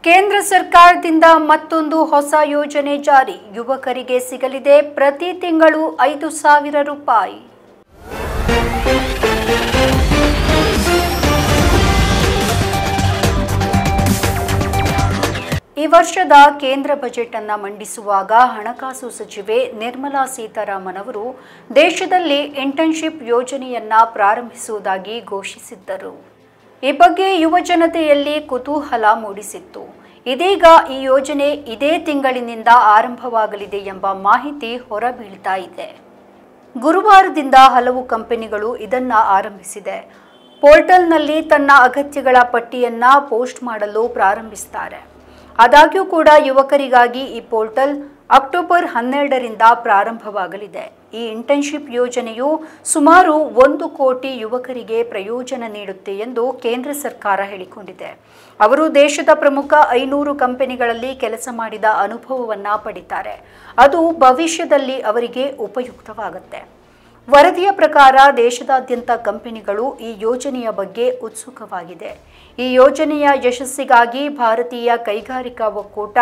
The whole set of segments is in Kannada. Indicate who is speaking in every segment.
Speaker 1: ಕೇಂದ್ರ ಸರ್ಕಾರದಿಂದ ಮತ್ತೊಂದು ಹೊಸ ಯೋಜನೆ ಜಾರಿ. ಯುವಕರಿಗೆ ಸಿಗಲಿದೆ ಪ್ರತಿ ತಿಂಗಳು 5,000 ರೂಪಾಯಿ. ಈ ವರ್ಷದ ಕೇಂದ್ರ ಬಜೆಟ್ ಅನ್ನು ಮಂಡಿಸುವಾಗ ಹಣಕಾಸು ಸಚಿವೆ ನಿರ್ಮಲಾ ಸೀತಾರಾಮನ್ ಅವರು ದೇಶದಲ್ಲಿ ಇಂಟರ್ನ್ಶಿಪ್ ಯೋಜನೆಯನ್ನ ಪ್ರಾರಂಭಿಸುವುದಾಗಿ ಘೋಷಿಸಿದ್ದರು. ಈ ಬಗ್ಗೆ ಯುವ ಜನತೆಯಲ್ಲಿ ಕುತೂಹಲ ಮೂಡಿಸಿತ್ತು. ಇದೀಗ ಈ ಯೋಜನೆ ಇದೇ ತಿಂಗಳಿನಿಂದ ಆರಂಭವಾಗಲಿದೆ ಎಂಬ ಮಾಹಿತಿ ಹೊರಬೀಳ್ತಾ ಇದೆ. ಗುರುವಾರದಿಂದ ಹಲವು ಕಂಪನಿಗಳು ಇದನ್ನು ಆರಂಭಿಸಿದೆ. ಪೋರ್ಟಲ್ನಲ್ಲಿ ತನ್ನ ಅಗತ್ಯಗಳ ಪಟ್ಟಿಯನ್ನ ಪೋಸ್ಟ್ ಮಾಡಲು ಪ್ರಾರಂಭಿಸುತ್ತಾರೆ. ಆದಾಗ್ಯೂ ಕೂಡ ಯುವಕರಿಗಾಗಿ ಈ ಪೋರ್ಟಲ್ ಅಕ್ಟೋಬರ್ 12ರಿಂದ ಪ್ರಾರಂಭವಾಗಲಿದೆ. ಈ ಇಂಟರ್ನ್ಶಿಪ್ ಯೋಜನೆಯು ಸುಮಾರು 1 ಕೋಟಿ ಯುವಕರಿಗೆ ಪ್ರಯೋಜನ ನೀಡುತ್ತೆ ಎಂದು ಕೇಂದ್ರ ಸರ್ಕಾರ ಹೇಳಿಕೊಂಡಿದೆ. ಅವರು ದೇಶದ ಪ್ರಮುಖ 500 ಕಂಪನಿಗಳಲ್ಲಿ ಕೆಲಸ ಮಾಡಿದ ಅನುಭವವನ್ನು ಪಡಿತಾರೆ. ಅದು ಭವಿಷ್ಯದಲ್ಲಿ ಅವರಿಗೆ ಉಪಯುಕ್ತವಾಗುತ್ತೆ. ವರದಿಯ ಪ್ರಕಾರ ದೇಶದಾದ್ಯಂತ ಕಂಪನಿಗಳು ಈ ಯೋಜನೆಯ ಬಗ್ಗೆ ಉತ್ಸುಕವಾಗಿದೆ. ಈ ಯೋಜನೆಯ ಯಶಸ್ಸಿಗಾಗಿ ಭಾರತೀಯ ಕೈಗಾರಿಕಾ ಒಕ್ಕೂಟ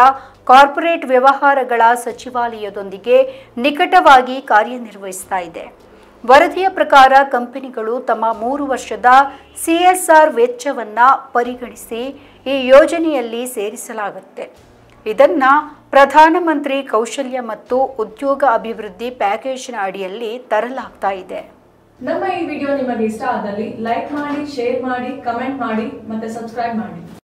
Speaker 1: ಕಾರ್ಪೊರೇಟ್ ವ್ಯವಹಾರಗಳ ಸಚಿವಾಲಯದೊಂದಿಗೆ ನಿಕಟವಾಗಿ ಕಾರ್ಯನಿರ್ವಹಿಸ್ತಾ ಇದೆ. ವರದಿಯ ಪ್ರಕಾರ ಕಂಪನಿಗಳು ತಮ್ಮ 3 ವರ್ಷದ CSR ವೆಚ್ಚವನ್ನು ಪರಿಗಣಿಸಿ ಈ ಯೋಜನೆಯಲ್ಲಿ ಸೇರಿಸಲಾಗುತ್ತೆ. ಇದನ್ನ ಪ್ರಧಾನಮಂತ್ರಿ ಕೌಶಲ್ಯ ಮತ್ತು ಉದ್ಯೋಗ ಅಭಿವೃದ್ಧಿ ಪ್ಯಾಕೇಜ್ನ ಅಡಿಯಲ್ಲಿ ತರಲಾಗ್ತಾ ಇದೆ.
Speaker 2: ನಮ್ಮ ಈ ವಿಡಿಯೋ ನಿಮಗೆ ಇಷ್ಟ ಆದಲ್ಲಿ ಲೈಕ್ ಮಾಡಿ, ಶೇರ್ ಮಾಡಿ, ಕಮೆಂಟ್ ಮಾಡಿ ಮತ್ತೆ ಸಬ್ಸ್ಕ್ರೈಬ್ ಮಾಡಿ.